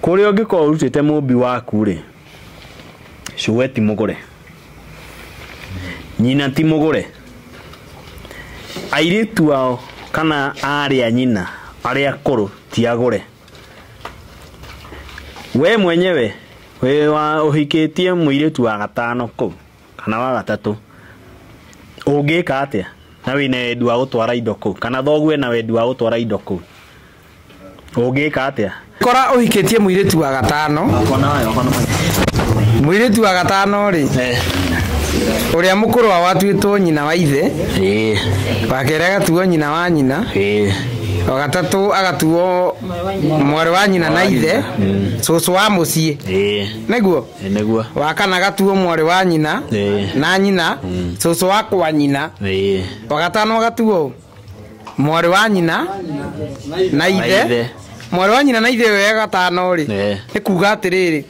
Kuri ungiko urutite mumbi waku ri. Cuwe ti mugure. Nyina ti mugure. Airitu ao kana aria nyina aria akuru ti agure. We mwenyewe we wa uhikitie muiritu wa gatano ku kana wa gatatu. Ungika atia? Na wina wedu wa gutwara indo ku kana thogwe na wedu wa gutwara indo ku. Ungika atia? Kora uhikitie muiritu wa gatano. Muiritu wa gatano ri. Uria mukuru wa watuitwo nyina wa ithe. Wa kere agatuo nyina wa nyina. Wa gatatu agatuo mwari wa nyina na ithe. Cucu wa mucii. Neguo? Neguo. Wa kana agatuo mwari wa nyina na nyina. Cucu wa kwa nyina. Wa gatano agatuo mwari wa nyina na ithe. Mwari wa nyina na ithe we gatano ri. Ni kuga atiriri.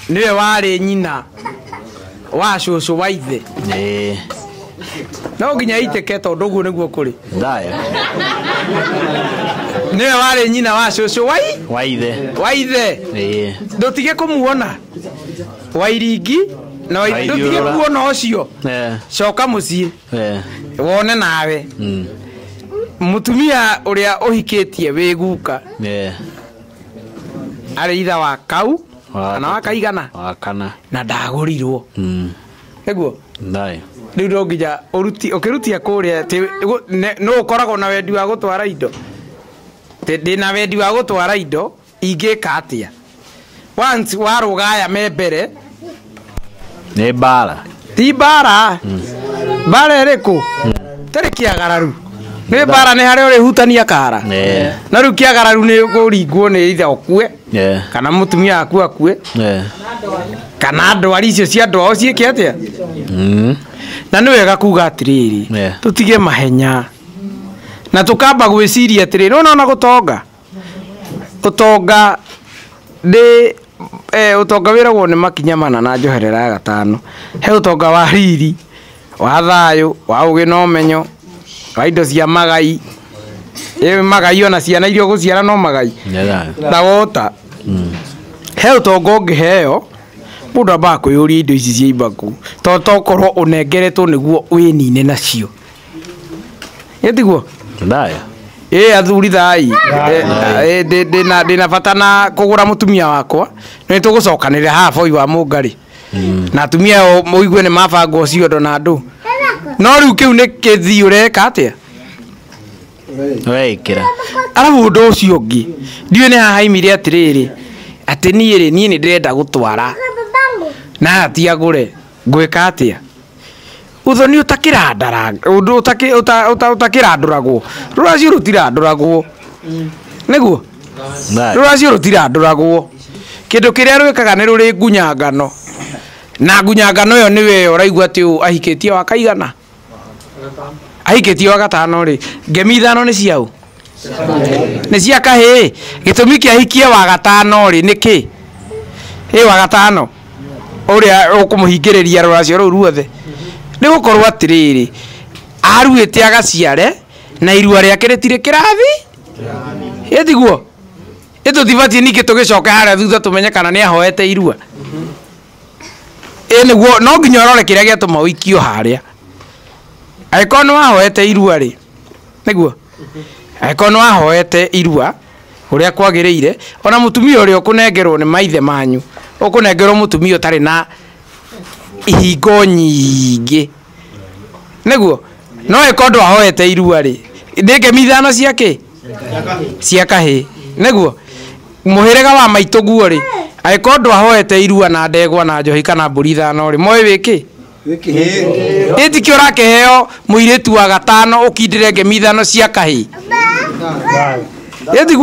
Niwe wari nyina wa cucu wa ithe. No nginya iteke tondu guo niguo kuri. Ndaya. Niwe wari nyina wa cucu wa ithe. Wa ithe. Ndutige kumuona. Wa iringi na ndutige kuona ucio. Coka mucii. Wone nawe. Mutumia uria uhikitie wi guka. Ari itha wa kau. Kana wakaigana wakana na ndagurirwo eguo ndai riu ndongija ukirutia kuria no ukoragwo na wendi wa gutwara indo ndina wendi wa gutwara indo ingika atia once warugaya membere ni bara ti bara bara iriku tari kiagararu ni bara ni hari uri hutania kara na riu kiagararu ni kuringwo ni ithe okue kana mutumia aku akue kana ndwari icio cia ndwao ciike atia na niwe gakuga atiriri tutige mahenya na tukamba gwiciria atiriri ona gutonga utonga wiragwo ni makinya mana na njoherera gatano he utonga wa riri wa thayu wa ugi no menyo wa indo cia magai magai ona ciana irio guciara no magai na wota he utonga ungiheo mundu amba kwiyuria indo ici cia imbaku tokorwo unengeretwo niguo winine nacio yetiguo ndaya athuri thai ndina bata na kugura mutumia wakwa ni tugucokanira ha foi wa mungari na atumia muigue ni mabangwo ciondo na andu no riu kiu ni kithi ureka atia wekira arabu undu ucio ungi ndiwe ni hahaimire atiriri ati nie ni ndirenda gutwara na atiagure ngwika atia uthoni utakirandara undu utakiranduragwo ruracio rutiranduragwo niguo ruracio rutiranduragwo kindu kiria rwikaga ni ruri ngunyangano na ngunyangano yo niwe uraigua ati ahikitie wa kaigana ahikitie wa gatano ri ngemi ithano ni ciau ni cia kahi gitumi kia hikie wa gatano ri niki wa gatano uria ukumuhingiriria ruracio ru ruothe ni gukorwo atiriri aruite agaciare na irua riake ritire kirathi yetiguo itutibati niki tugicoka haria thutha tumenye kana ni ahoete irua niguo no nginya urore kiria giatuma uikio haria aiko no ahoete irua ri niguo aiko no ahoete irua uria kwagiriire ona mutumia uria ukunengerwo ni maithe manyu ukunengerwo mutumia utari na ihingo nyingi niguo no ikondo ahoete irua ri ndike mithano ciake cia kahi niguo muhirega wa maituguo ri aikondo ahoete irua na ndegwa na njohi kana mburi thano ri moe wiki itikio rakeheo muiritu wa gatano ukindire ngemithano cia kahi yetiguo